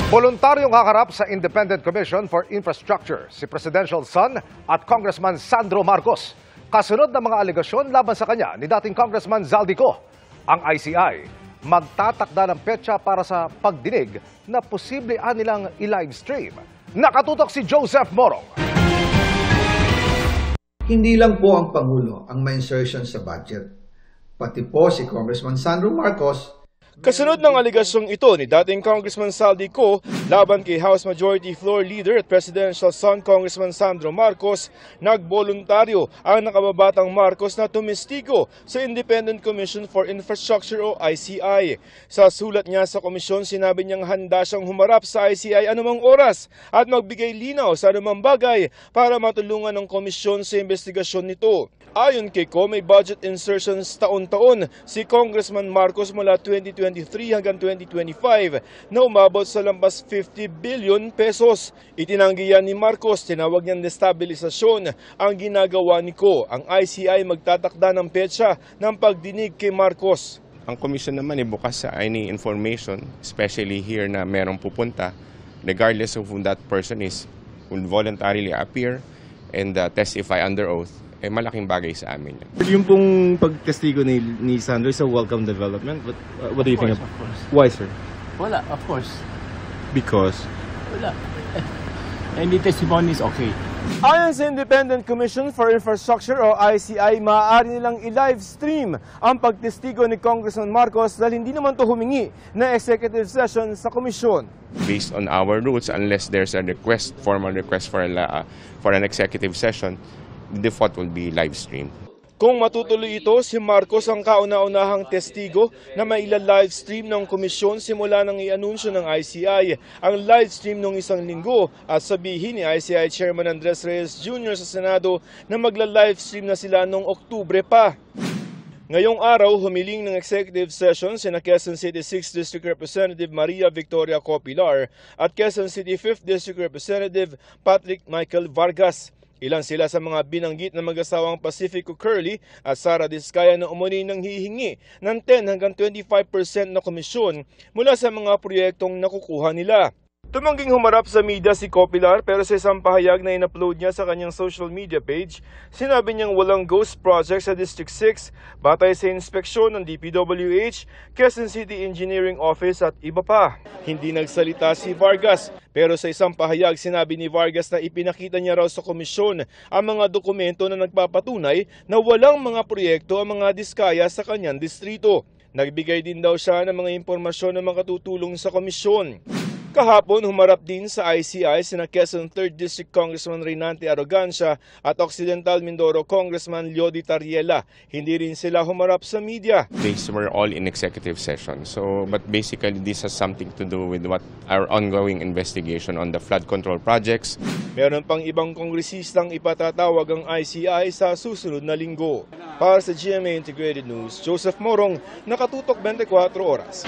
Voluntaryong haharap sa Independent Commission for Infrastructure si Presidential son at Congressman Sandro Marcos. Kasunod ng mga alegasyon laban sa kanya ni dating Congressman Zaldico, ang ICI magtatakda ng petsa para sa pagdinig na posible nilang i-livestream. Nakatutok si Joseph Morong. Hindi lang po ang Pangulo ang may insertion sa budget. Pati po si Congressman Sandro Marcos. Kasunod ng aligasyong ito ni dating Congressman Zaldico laban kay House Majority Floor Leader at Presidential son Congressman Sandro Marcos, nagboluntaryo ang nakababatang Marcos na tumistigo sa Independent Commission for Infrastructure o ICI. Sa sulat niya sa komisyon, sinabi niyang handa siyang humarap sa ICI anumang oras at magbigay linaw sa anumang bagay para matulungan ng komisyon sa investigasyon nito. Ayon kay Co, may budget insertions taon-taon si Congressman Marcos mula 2023 hanggang 2025 na umabot sa lampas 50 billion pesos. Itinanggi yan ni Marcos, tinawag niyang destabilisasyon ang ginagawa ni Co. Ang ICI magtatakda ng petsa ng pagdinig kay Marcos. Ang komisyon naman ay bukas sa any information, especially here na merong pupunta, regardless of who that person is, will voluntarily appear and testify under oath. Malaking bagay sa amin yan. Yung pong pagtestigo ni Sandro is a welcome development. What do you think? Of course. Why, sir? Wala, of course. Because? Wala. Any testimony is okay. Ayon sa Independent Commission for Infrastructure o ICI, maaari nilang i-livestream ang pagtestigo ni Congressman Marcos dahil hindi naman to humingi na executive session sa komisyon. Based on our rules, unless there's a request, formal request for an executive session, the default will be live streamed. Kung matutuloy ito, si Marcos ang kauna-unahang testigo na maila-livestream ng komisyon simula nang i-anunsyo ng ICI ang livestream ng isang linggo at sabihin ni ICI Chairman Andres Reyes Jr. sa Senado na magla-livestream na sila noong Oktubre pa. Ngayong araw, humiling ng executive session sina Quezon City 6th District Representative Maria Victoria Copilar at Quezon City 5th District Representative Patrick Michael Vargas. Ilan sila sa mga binanggit na mag-asawang Pacifico Curly at Sara Diskaya na umuni ng hihingi ng 10 hanggang 25% na komisyon mula sa mga proyektong nakukuha nila. Tumangging humarap sa media si Copilar pero sa isang pahayag na in-upload niya sa kanyang social media page, sinabi niyang walang ghost project sa District 6 batay sa inspeksyon ng DPWH, Quezon City Engineering Office at iba pa. Hindi nagsalita si Vargas pero sa isang pahayag sinabi ni Vargas na ipinakita niya raw sa komisyon ang mga dokumento na nagpapatunay na walang mga proyekto ang mga diskaya sa kanyang distrito. Nagbigay din daw siya ng mga impormasyon na makatutulong sa komisyon. Kahapon, humarap din sa ICI sina Quezon 3rd District Congressman Reynante Arrogancia at Occidental Mindoro Congressman Leody Tariela. Hindi rin sila humarap sa media. They were all in executive session. But basically, this has something to do with what our ongoing investigation on the flood control projects. Meron pang ibang kongresistang ipatatawag ang ICI sa susunod na linggo. Para sa GMA Integrated News, Joseph Morong, Nakatutok 24 Oras.